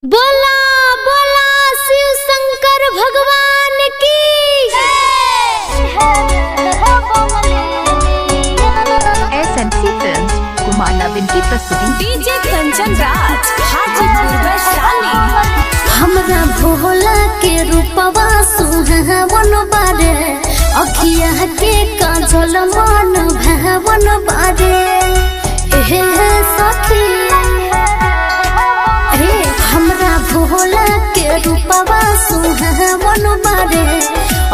बोला बोला शिव शंकर भगवान की SMC Films कुमार नवीन की प्रस्तुति। डीजे कंचन राज हाजीपुर वैशाली। हमरा भोला के रूपवा सुहावन बारे, अखिया के काजल मन भावन बारे। हे सखी हमरा भोला के रूपवा सुहावन बारे,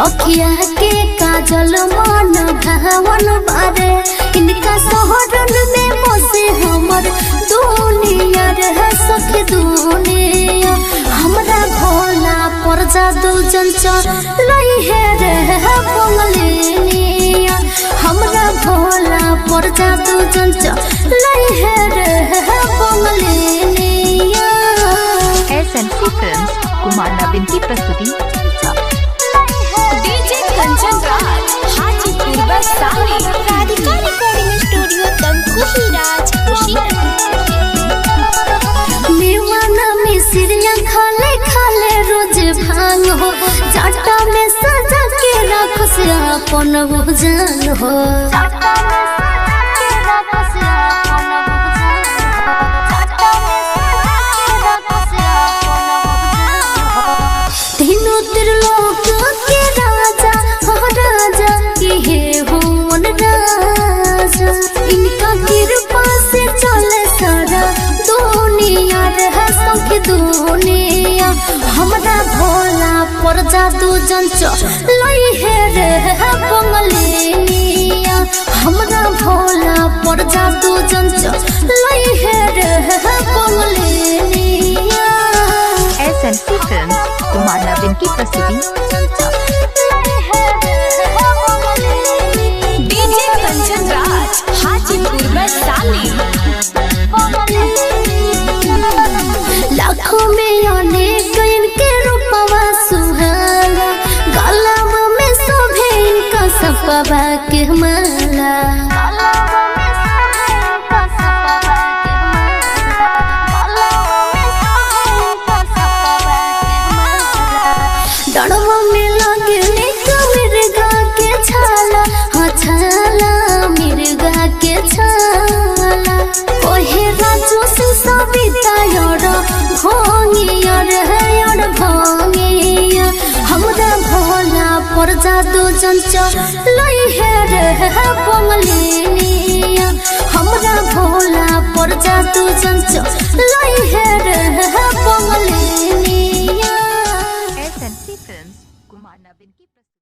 अखिया के काजल मन भावन बारे। इनका शहरन में बसे हमर दुनिया रह सखी दुनिया। हमरा भोला पर जादू चंचल है रह बंगलिनिया। हमरा भोला पर जादू चंचल है रह बंगलिनिया। SMC Films कुमार नवीन की प्रस्तुति। DJ Kanchan Raj Hajipur Vaishali. Radhika recording studio तंकुही राज मेवाना में सिरिया खाले खाले रोज भांग हो। जाटा में सजा के रख से अपन भुजान हो। तीनों त्रिलोक के राजा हो राजा के भुवन राजा। इनका कृपा से चले सारा दुनिया रह सखी दुनिया। हमरा भोला पर जादू चंचल है रह बंगलिनिया। हमरा भोला पर जादू चंचल है रह बंगलिनिया। SMC Films कुमार नवीन की प्रस्तुति। डीजे कंचन राज हाजीपुर वैशाली। लाखों में अनेक इनके रूपवा सुहाना, गलवा में शोभे इनका सपवा के माला। डड़वा में लगने का मिर्गा के छाला, हाँ छाला मिर्गा के छाला। ओहे राजू से सविता यार भोंगिया रह भोंगिया। हमरा भोला पर जादू चंचल है रह बंगलिनिया। हमरा भोला पर जादू चंचल है रह बंगलिनिया। SMC Films कुमार नवीन की प्रस्तुति।